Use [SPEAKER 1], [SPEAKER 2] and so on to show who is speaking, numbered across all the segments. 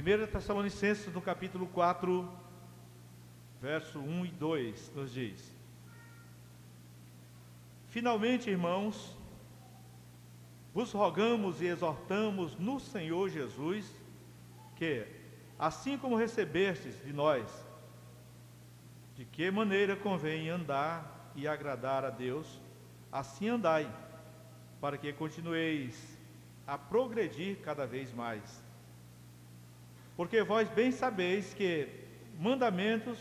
[SPEAKER 1] 1 Tessalonicenses, no capítulo 4, verso 1 e 2, nos diz: Finalmente, irmãos, vos rogamos e exortamos no Senhor Jesus que, assim como recebestes de nós, de que maneira convém andar e agradar a Deus, assim andai, para que continueis a progredir cada vez mais. Porque vós bem sabeis que mandamentos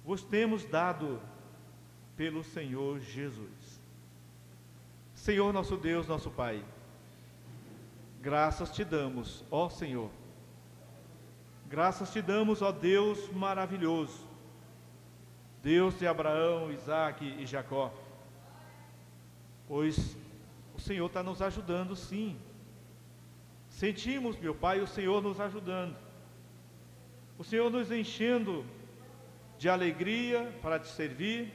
[SPEAKER 1] vos temos dado pelo Senhor Jesus. Senhor nosso Deus, nosso Pai, graças te damos, ó Senhor. Graças te damos, ó Deus maravilhoso, Deus de Abraão, Isaque e Jacó, pois o Senhor está nos ajudando, sim. Sentimos, meu Pai, o Senhor nos ajudando, o Senhor nos enchendo de alegria para te servir,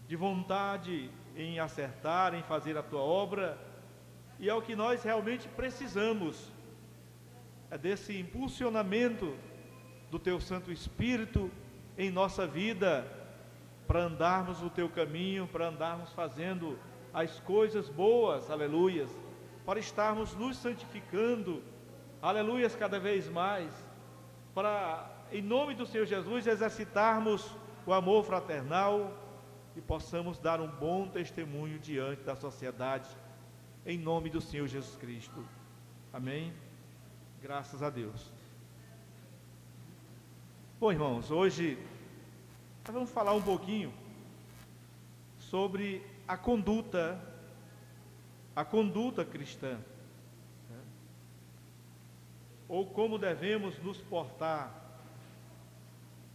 [SPEAKER 1] de vontade em acertar, em fazer a tua obra, e é o que nós realmente precisamos, é desse impulsionamento do teu Santo Espírito em nossa vida, para andarmos no teu caminho, para andarmos fazendo as coisas boas, aleluias, para estarmos nos santificando, aleluias, cada vez mais, para, em nome do Senhor Jesus, exercitarmos o amor fraternal e possamos dar um bom testemunho diante da sociedade, em nome do Senhor Jesus Cristo. Amém? Graças a Deus. Bom, irmãos, hoje nós vamos falar um pouquinho sobre a conduta cristã, né? Ou como devemos nos portar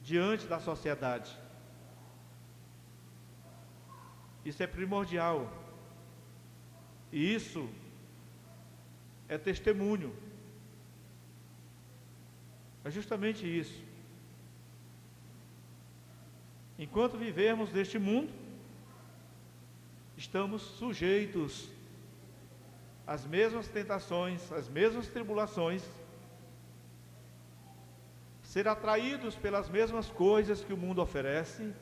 [SPEAKER 1] diante da sociedade. Isso é primordial, e isso é testemunho, é justamente isso. Enquanto vivermos neste mundo, estamos sujeitos às mesmas tentações, às mesmas tribulações, ser atraídos pelas mesmas coisas que o mundo oferece,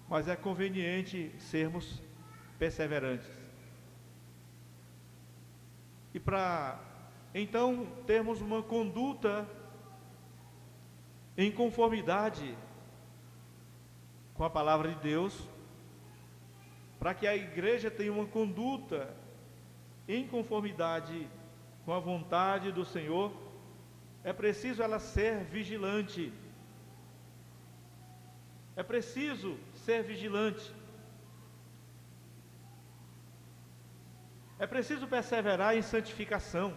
[SPEAKER 1] mas é conveniente sermos perseverantes. E para então termos uma conduta em conformidade com a palavra de Deus, para que a igreja tenha uma conduta em conformidade com a vontade do Senhor, é preciso ela ser vigilante. É preciso ser vigilante. É preciso perseverar em santificação.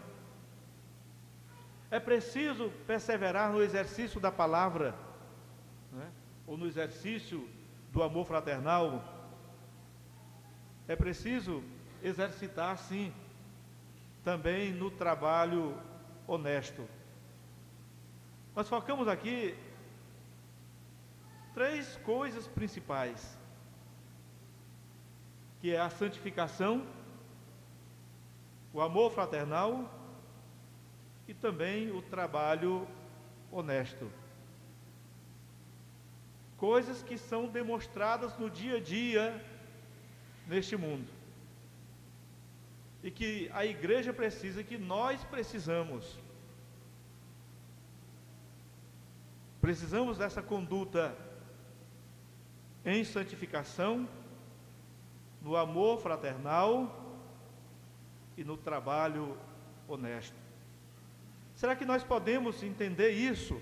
[SPEAKER 1] É preciso perseverar no exercício da palavra, né? Ou no exercício do amor fraternal. É preciso exercitar, sim, também no trabalho honesto. Nós focamos aqui 3 coisas principais, que é a santificação, o amor fraternal e também o trabalho honesto. Coisas que são demonstradas no dia a dia neste mundo, e que a igreja precisa, que nós precisamos dessa conduta em santificação, no amor fraternal e no trabalho honesto. Será que nós podemos entender isso?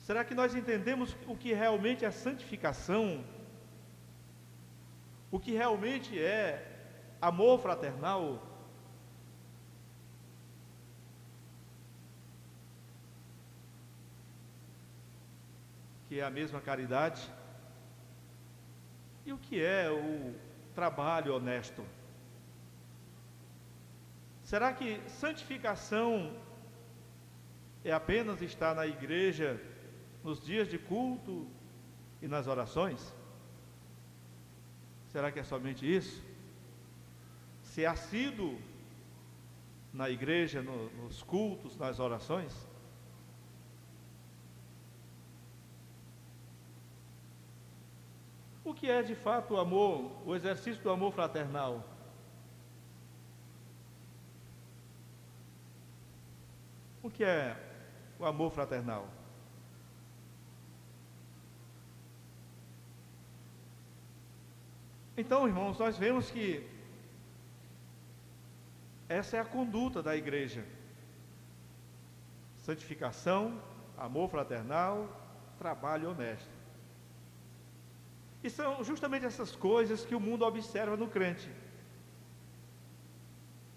[SPEAKER 1] Será que nós entendemos o que realmente é santificação? O que realmente é amor fraternal? Que é a mesma caridade? E o que é o trabalho honesto? Será que santificação é apenas estar na igreja nos dias de culto e nas orações? Será que é somente isso? ser assíduo na igreja, nos cultos, nas orações? O que é de fato o amor, o exercício do amor fraternal? O que é o amor fraternal? Então, irmãos, nós vemos que essa é a conduta da igreja: santificação, amor fraternal, trabalho honesto. E são justamente essas coisas que o mundo observa no crente.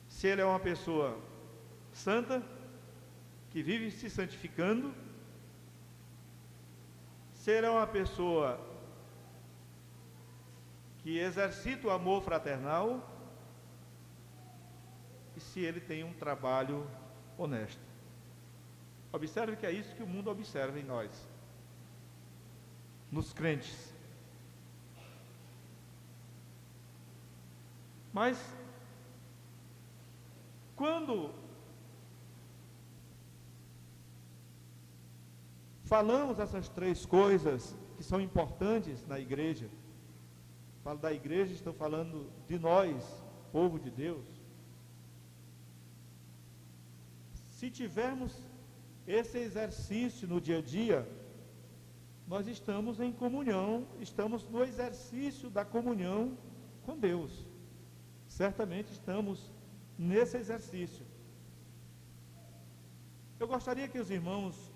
[SPEAKER 1] Se ele é uma pessoa santa, que vive se santificando, se ele é uma pessoa que exercita o amor fraternal, e se ele tem um trabalho honesto. Observe que é isso que o mundo observa em nós, nos crentes. Mas, quando falamos essas três coisas que são importantes na igreja, falo da igreja, estou falando de nós, povo de Deus. Se tivermos esse exercício no dia a dia, nós estamos em comunhão, estamos no exercício da comunhão com Deus. Certamente estamos nesse exercício. Eu gostaria que os irmãos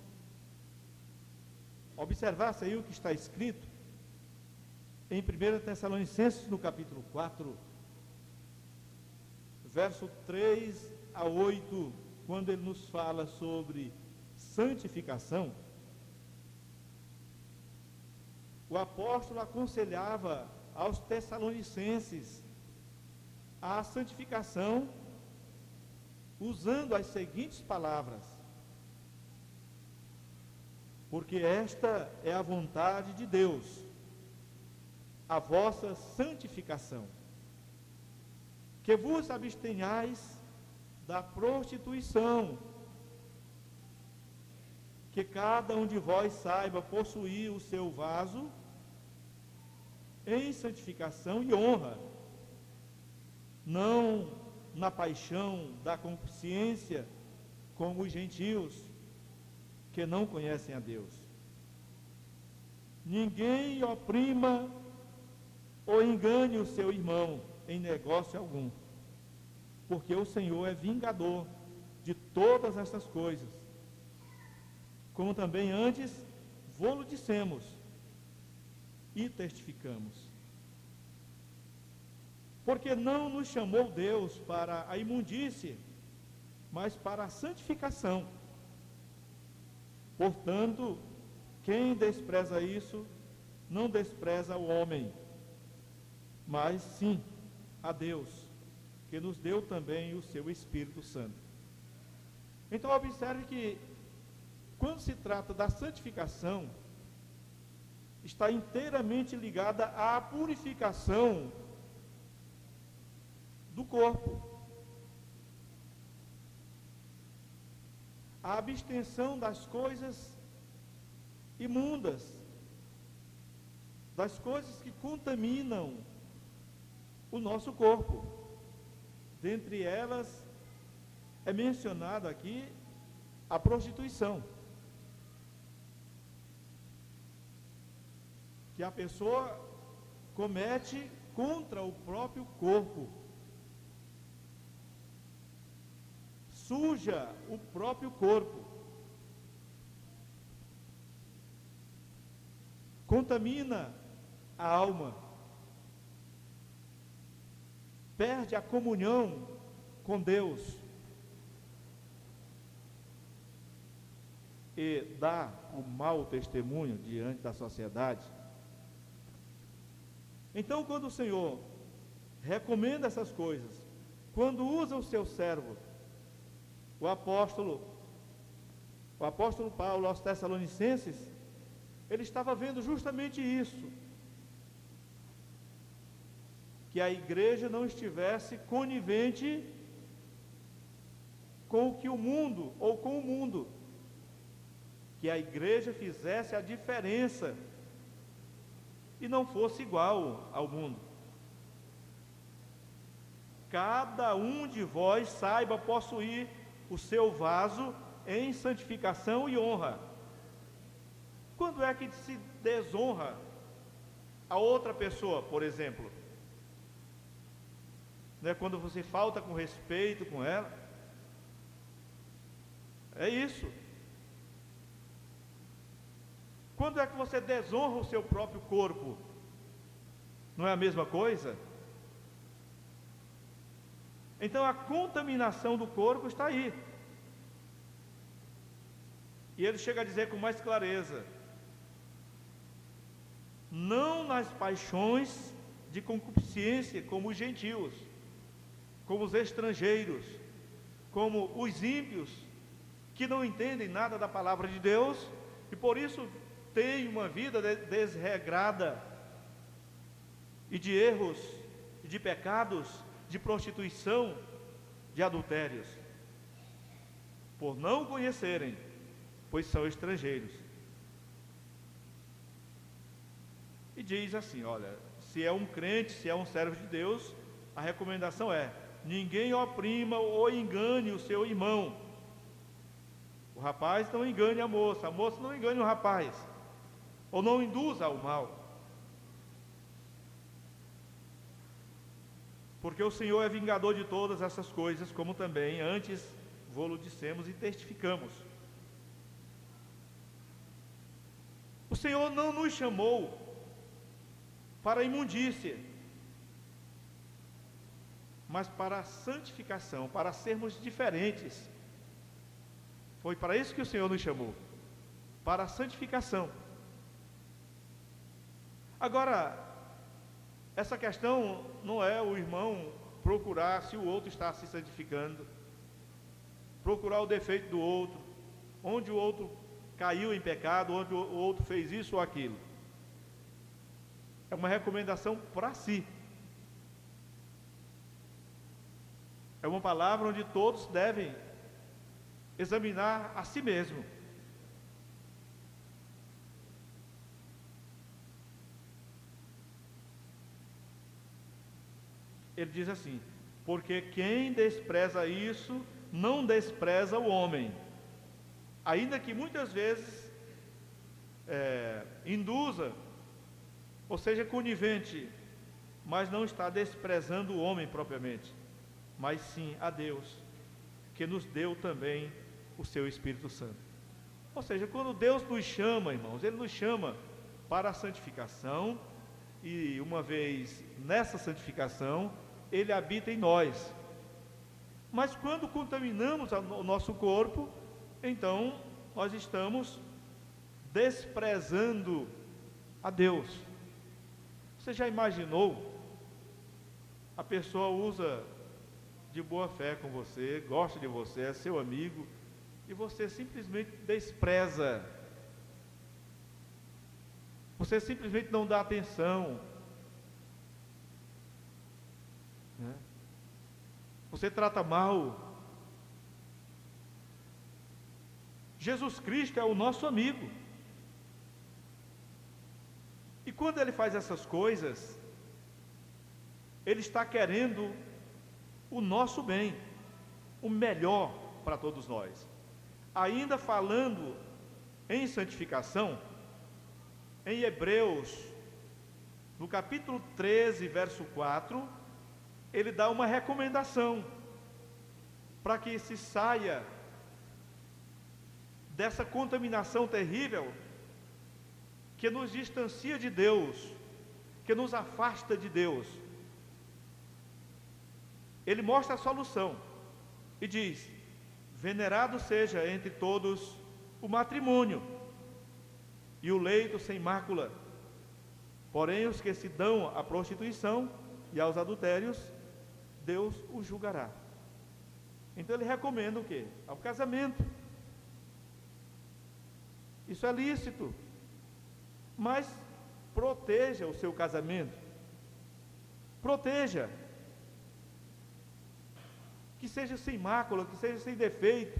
[SPEAKER 1] observassem aí o que está escrito em 1 Tessalonicenses, no capítulo 4, verso 3 a 8, quando ele nos fala sobre santificação. O apóstolo aconselhava aos Tessalonicenses a santificação, usando as seguintes palavras: porque esta é a vontade de Deus, a vossa santificação, que vos abstenhais da prostituição, que cada um de vós saiba possuir o seu vaso em santificação e honra, não na paixão da consciência, como os gentios, que não conhecem a Deus. Ninguém oprima ou engane o seu irmão em negócio algum, porque o Senhor é vingador de todas estas coisas, como também antes vô-lo dissemos e testificamos. Porque não nos chamou Deus para a imundície, mas para a santificação. Portanto, quem despreza isso, não despreza o homem, mas sim a Deus, que nos deu também o seu Espírito Santo. Então observe que, quando se trata da santificação, está inteiramente ligada à purificação do corpo, a abstenção das coisas imundas, das coisas que contaminam o nosso corpo. Dentre elas é mencionado aqui a prostituição, que a pessoa comete contra o próprio corpo, suja o próprio corpo, contamina a alma, perde a comunhão com Deus e dá um mau testemunho diante da sociedade. Então, quando o Senhor recomenda essas coisas, quando usa o seu servo, o apóstolo Paulo aos Tessalonicenses, ele estava vendo justamente isso, que que a igreja não estivesse conivente com o que o mundo, ou com o mundo, que a igreja fizesse a diferença e não fosse igual ao mundo. Cada um de vós saiba possuir o seu vaso em santificação e honra. Quando é que se desonra a outra pessoa, por exemplo? Não é quando você falta com respeito com ela? É isso. Quando é que você desonra o seu próprio corpo? Não é a mesma coisa? Então a contaminação do corpo está aí. E ele chega a dizer com mais clareza: não nas paixões de concupiscência, como os gentios, como os estrangeiros, como os ímpios, que não entendem nada da palavra de Deus, e por isso têm uma vida desregrada, e de erros, e de pecados, de prostituição, de adultérios, por não conhecerem, pois são estrangeiros. E diz assim, olha, se é um crente, se é um servo de Deus, a recomendação é: ninguém oprima ou engane o seu irmão. O rapaz não engane a moça não engane o rapaz, ou não induza ao mal. Porque o Senhor é vingador de todas essas coisas, como também antes vô-lo dissemos e testificamos. O Senhor não nos chamou para a imundícia, mas para a santificação, para sermos diferentes. Foi para isso que o Senhor nos chamou, para a santificação. Agora, essa questão não é o irmão procurar se o outro está se santificando, procurar o defeito do outro, onde o outro caiu em pecado, onde o outro fez isso ou aquilo. É uma recomendação para si. É uma palavra onde todos devem examinar a si mesmo. Ele diz assim: porque quem despreza isso, não despreza o homem, ainda que muitas vezes induza, ou seja, conivente, mas não está desprezando o homem propriamente, mas sim a Deus, que nos deu também o seu Espírito Santo. Ou seja, quando Deus nos chama, irmãos, Ele nos chama para a santificação, e uma vez nessa santificação, Ele habita em nós. Mas quando contaminamos o nosso corpo, então nós estamos desprezando a Deus. Você já imaginou? A pessoa usa de boa fé com você, gosta de você, é seu amigo, e você simplesmente despreza, você simplesmente não dá atenção, né? Você trata mal. Jesus Cristo é o nosso amigo, e quando Ele faz essas coisas, Ele está querendo o nosso bem, o melhor para todos nós. Ainda falando em santificação, em Hebreus, no capítulo 13, verso 4, ele dá uma recomendação para que se saia dessa contaminação terrível que nos distancia de Deus, que nos afasta de Deus. Ele mostra a solução e diz: venerado seja entre todos o matrimônio e o leito sem mácula, porém os que se dão à prostituição e aos adultérios, Deus os julgará. Então ele recomenda o quê? Ao casamento. Isso é lícito, mas proteja o seu casamento. Proteja. Que seja sem mácula, que seja sem defeito.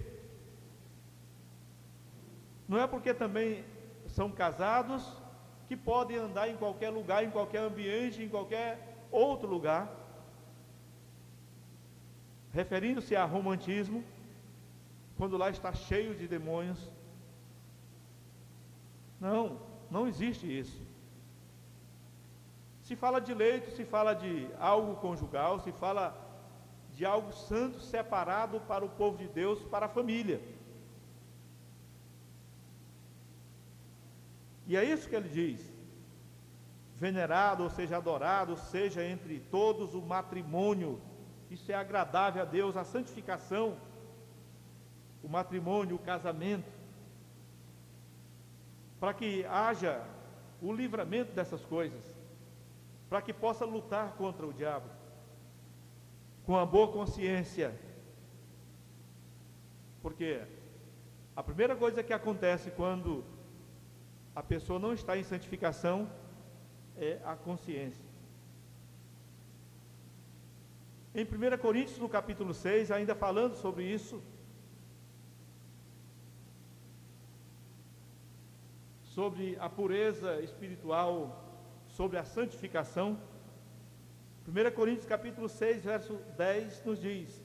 [SPEAKER 1] Não é porque também são casados que podem andar em qualquer lugar, em qualquer ambiente, em qualquer outro lugar. Referindo-se a romantismo, quando lá está cheio de demônios. Não existe isso. Se fala de leito, se fala de algo conjugal, se fala de algo santo, separado para o povo de Deus, para a família. E é isso que ele diz: venerado, ou seja, adorado, seja entre todos o matrimônio. Isso é agradável a Deus, a santificação, o matrimônio, o casamento, para que haja o livramento dessas coisas, para que possa lutar contra o diabo, com a boa consciência. Porque a primeira coisa que acontece quando a pessoa não está em santificação é a consciência. Em 1 Coríntios, no capítulo 6, ainda falando sobre isso, sobre a pureza espiritual, sobre a santificação, 1 Coríntios capítulo 6, verso 10, nos diz: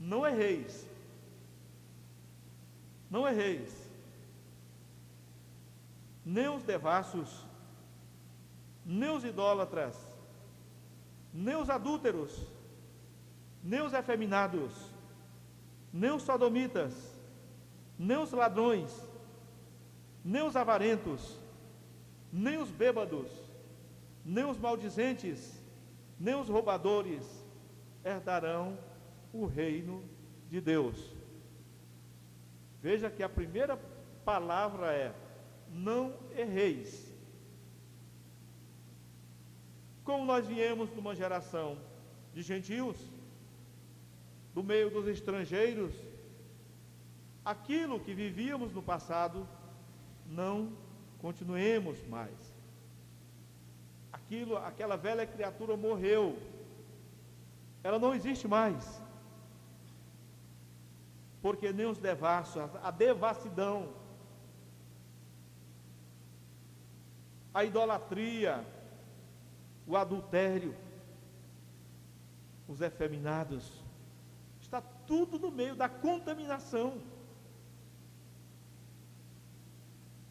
[SPEAKER 1] não erreis, nem os devassos, nem os idólatras, nem os adúlteros, nem os efeminados, nem os sodomitas, nem os ladrões, nem os avarentos, nem os bêbados, nem os maldizentes, nem os roubadores herdarão o reino de Deus. Veja que a primeira palavra é: não erreis. Como nós viemos de uma geração de gentios, do meio dos estrangeiros, aquilo que vivíamos no passado, não continuemos mais. Aquela velha criatura morreu, ela não existe mais, porque nem os devassos, a devassidão, a idolatria, o adultério, os efeminados, está tudo no meio da contaminação.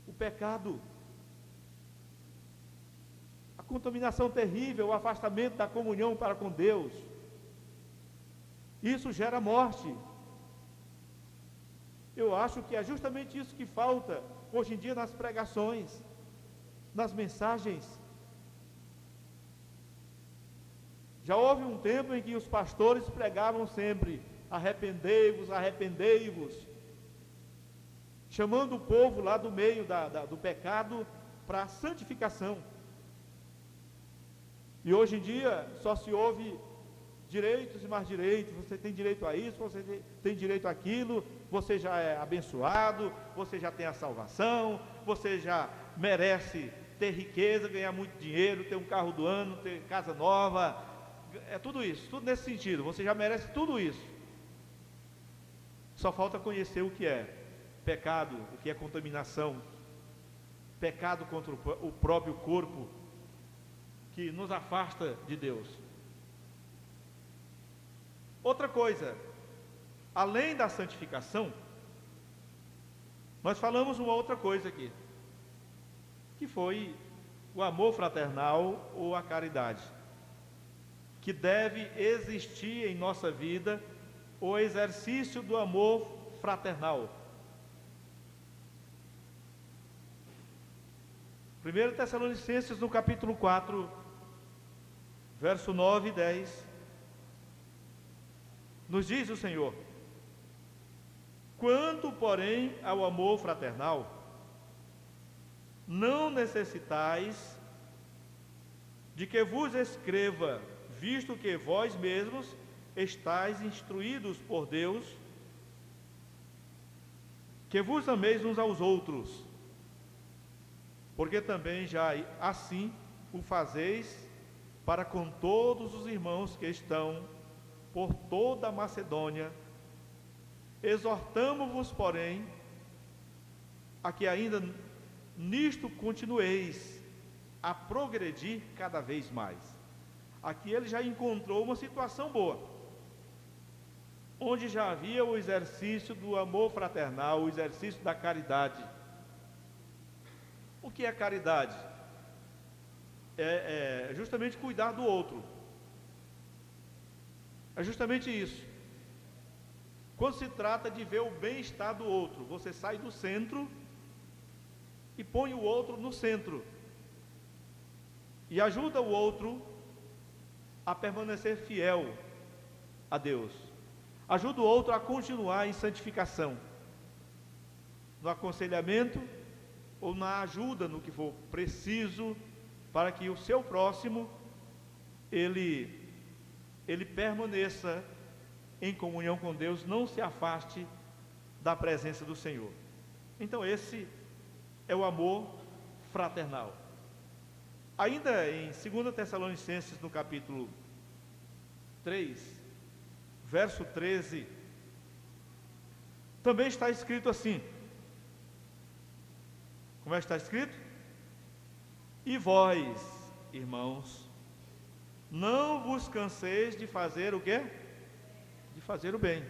[SPEAKER 1] O pecado, a contaminação terrível, o afastamento da comunhão para com Deus, isso gera morte. Eu acho que é justamente isso que falta hoje em dia nas pregações, nas mensagens. Já houve um tempo em que os pastores pregavam sempre: arrependei-vos, arrependei-vos, chamando o povo lá do meio do pecado para a santificação. E hoje em dia só se ouve direitos e mais direitos: você tem direito a isso, você tem direito àquilo, você já é abençoado, você já tem a salvação, você já merece ter riqueza, ganhar muito dinheiro, ter um carro do ano, ter casa nova. É tudo isso, tudo nesse sentido. Você já merece tudo isso. Só falta conhecer o que é pecado, o que é contaminação, pecado contra o próprio corpo, que nos afasta de Deus. Outra coisa, além da santificação, nós falamos uma outra coisa aqui, que foi o amor fraternal ou a caridade, que deve existir em nossa vida o exercício do amor fraternal. 1 Tessalonicenses, no capítulo 4, verso 9 e 10, nos diz o Senhor: quanto, porém, ao amor fraternal, não necessitais de que vos escreva, visto que vós mesmos estáis instruídos por Deus, que vos ameis uns aos outros, porque também já assim o fazeis para com todos os irmãos que estão por toda a Macedônia. Exortamo-vos, porém, a que ainda nisto continueis a progredir cada vez mais. Aqui ele já encontrou uma situação boa, onde já havia o exercício do amor fraternal, o exercício da caridade. O que é caridade? É justamente cuidar do outro. É justamente isso. Quando se trata de ver o bem-estar do outro, você sai do centro e põe o outro no centro. E ajuda o outro a permanecer fiel a Deus. Ajuda o outro a continuar em santificação, no aconselhamento ou na ajuda no que for preciso, para que o seu próximo, ele permaneça em comunhão com Deus, não se afaste da presença do Senhor. Então esse é o amor fraternal. Ainda em 2 Tessalonicenses, no capítulo 3, verso 13, também está escrito assim. Como é que está escrito? E vós, irmãos, não vos canseis de fazer o quê? De fazer o bem.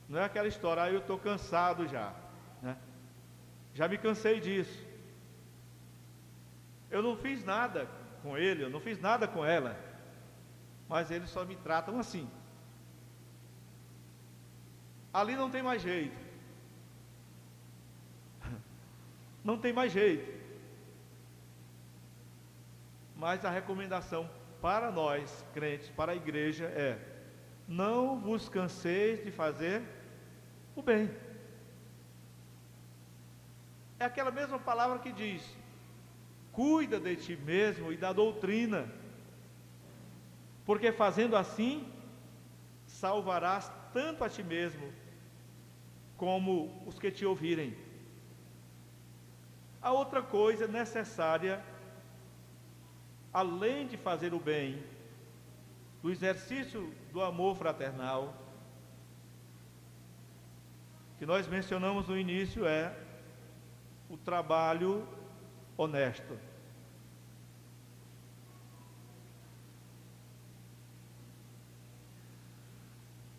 [SPEAKER 1] Não é aquela história, eu estou cansado já, né? Já me cansei disso. Eu não fiz nada com ele, eu não fiz nada com ela, mas eles só me tratam assim. Ali não tem mais jeito. Não tem mais jeito. Mas a recomendação para nós, crentes, para a igreja é: não vos canseis de fazer o bem. É aquela mesma palavra que diz: cuida de ti mesmo e da doutrina, porque fazendo assim, salvarás tanto a ti mesmo, como os que te ouvirem. A outra coisa necessária, além de fazer o bem, do exercício do amor fraternal, que nós mencionamos no início, é o trabalho honesto.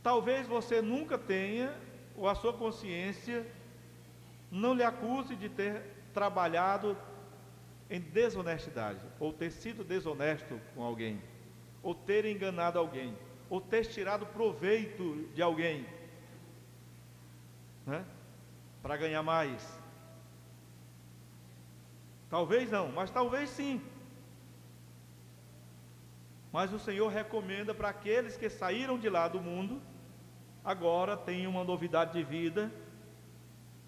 [SPEAKER 1] Talvez você nunca tenha, ou a sua consciência não lhe acuse de ter trabalhado em desonestidade, ou ter sido desonesto com alguém, ou ter enganado alguém, ou ter tirado proveito de alguém, né? Para ganhar mais. Talvez não, mas talvez sim. Mas o Senhor recomenda para aqueles que saíram de lá do mundo, agora tem uma novidade de vida.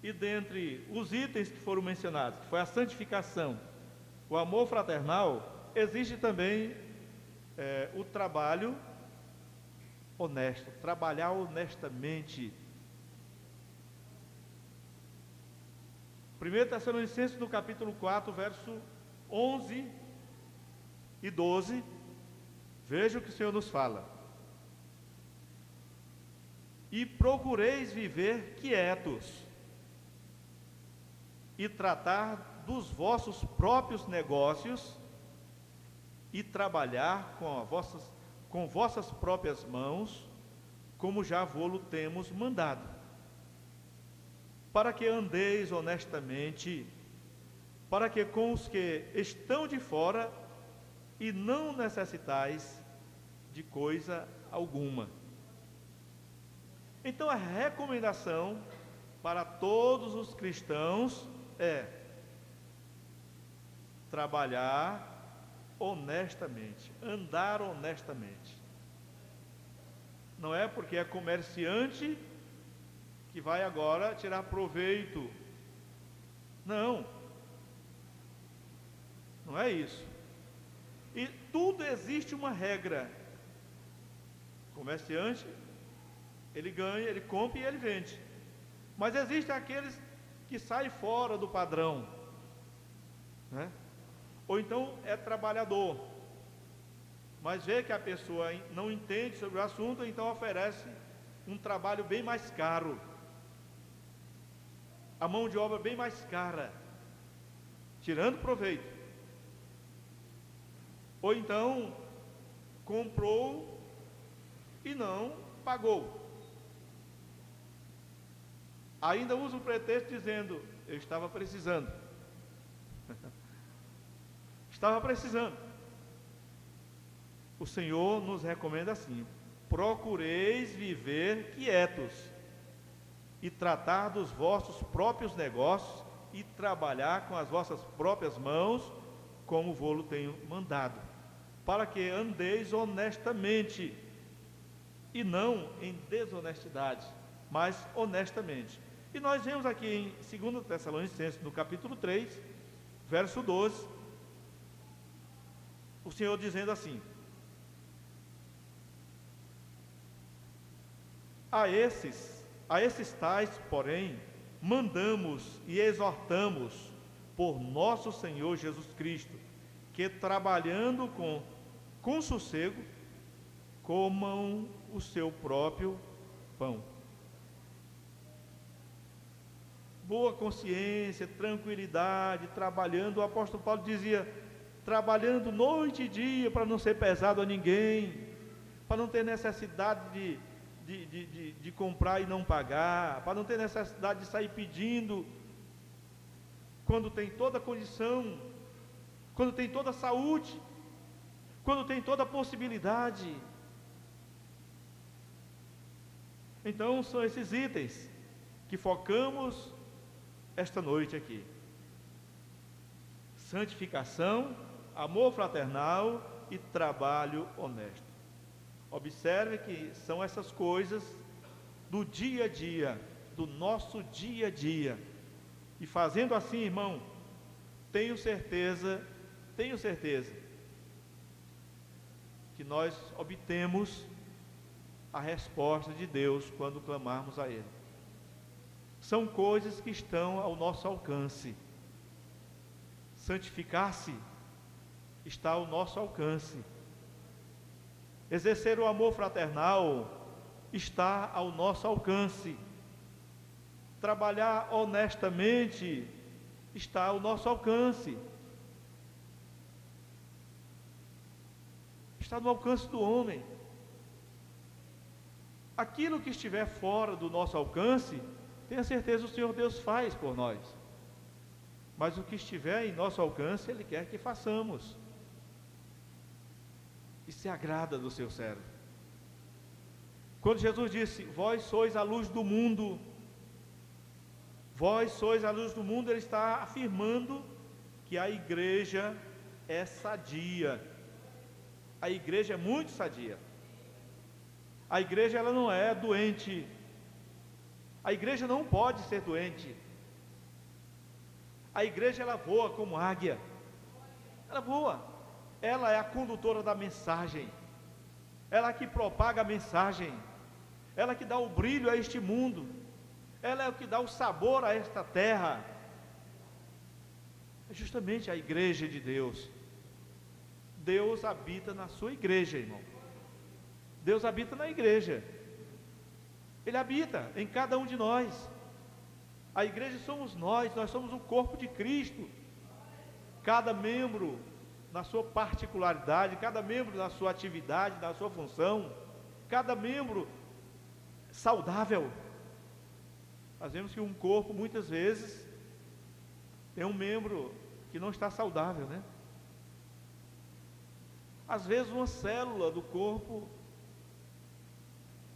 [SPEAKER 1] E dentre os itens que foram mencionados, que foi a santificação, o amor fraternal, existe também o trabalho honesto, trabalhar honestamente. 1 Tessalonicenses, no capítulo 4, verso 11 e 12, veja o que o Senhor nos fala: e procureis viver quietos, e tratar dos vossos próprios negócios, e trabalhar com vossas próprias mãos, como já vô-lo temos mandado, para que andeis honestamente, para que com os que estão de fora, e não necessitais de coisa alguma. Então a recomendação para todos os cristãos é trabalhar honestamente, andar honestamente. Não é porque é comerciante que vai agora tirar proveito. Não é isso. E tudo existe uma regra. Comerciante, ele ganha, ele compra e ele vende. Mas existem aqueles que saem fora do padrão, né? ou então é trabalhador, mas vê que a pessoa não entende sobre o assunto, então oferece um trabalho bem mais caro, a mão de obra bem mais cara, tirando proveito. Ou então comprou e não pagou. Ainda usa o pretexto dizendo: eu estava precisando. Estava precisando. O Senhor nos recomenda assim: procureis viver quietos e tratar dos vossos próprios negócios e trabalhar com as vossas próprias mãos, como vou-lo tenho mandado, para que andeis honestamente, e não em desonestidade, mas honestamente. E nós vemos aqui em 2 Tessalonicenses, no capítulo 3, verso 12, o Senhor dizendo assim: a esses tais, porém, mandamos e exortamos por nosso Senhor Jesus Cristo, que trabalhando com sossego, comam o seu próprio pão. Boa consciência, tranquilidade, trabalhando. O apóstolo Paulo dizia: trabalhando noite e dia para não ser pesado a ninguém, para não ter necessidade de comprar e não pagar, para não ter necessidade de sair pedindo, quando tem toda a condição, quando tem toda a saúde, quando tem toda a possibilidade. Então são esses itens que focamos esta noite aqui: santificação, amor fraternal e trabalho honesto. Observe que são essas coisas do dia a dia, do nosso dia a dia. E fazendo assim, irmão, tenho certeza que nós obtemos a resposta de Deus quando clamarmos a Ele. São coisas que estão ao nosso alcance. Santificar-se está ao nosso alcance. Exercer o amor fraternal está ao nosso alcance. Trabalhar honestamente está ao nosso alcance. Está no alcance do homem. Aquilo que estiver fora do nosso alcance, tenha certeza, o Senhor Deus faz por nós. Mas o que estiver em nosso alcance, Ele quer que façamos. E se agrada do seu servo. Quando Jesus disse: vós sois a luz do mundo, vós sois a luz do mundo, Ele está afirmando que a igreja é sadia. A igreja é muito sadia. A igreja, ela não é doente. A igreja não pode ser doente. A igreja, ela voa como águia. Ela voa. Ela é a condutora da mensagem. Ela que propaga a mensagem. Ela que dá o brilho a este mundo. Ela é o que dá o sabor a esta terra. É justamente a igreja de Deus. Deus habita na sua igreja, irmão. Deus habita na igreja. Ele habita em cada um de nós. A igreja somos nós somos o corpo de Cristo. Cada membro na sua particularidade, cada membro na sua atividade, na sua função, cada membro saudável. Nós vemos que um corpo, muitas vezes, tem um membro que não está saudável, né? Às vezes uma célula do corpo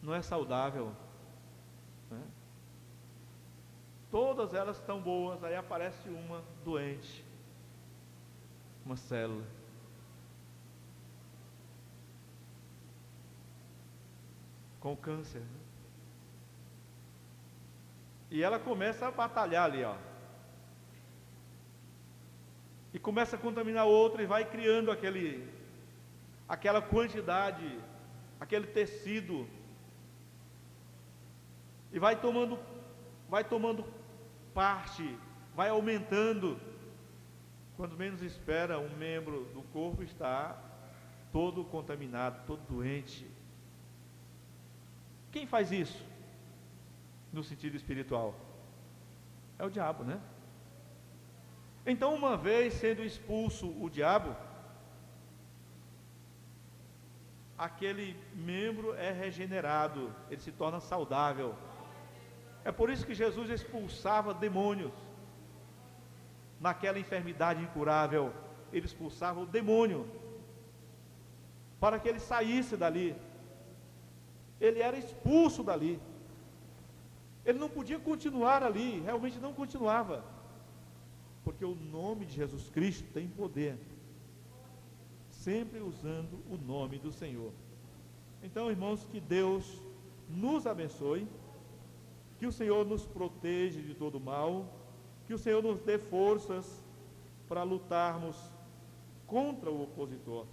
[SPEAKER 1] não é saudável, né? Todas elas estão boas, aí aparece uma doente, uma célula. Com câncer, né? E ela começa a batalhar ali, ó. E começa a contaminar outra e vai criando aquela quantidade, aquele tecido. E vai tomando parte, vai aumentando. Quando menos espera, um membro do corpo está todo contaminado, todo doente. Quem faz isso? No sentido espiritual? É o diabo, né? Então, uma vez sendo expulso o diabo, aquele membro é regenerado, ele se torna saudável. É por isso que Jesus expulsava demônios. Naquela enfermidade incurável, ele expulsava o demônio, para que ele saísse dali. Ele era expulso dali. Ele não podia continuar ali, realmente não continuava, porque o nome de Jesus Cristo tem poder, sempre usando o nome do Senhor. Então, irmãos, que Deus nos abençoe, que o Senhor nos proteja de todo mal, que o Senhor nos dê forças para lutarmos contra o opositor.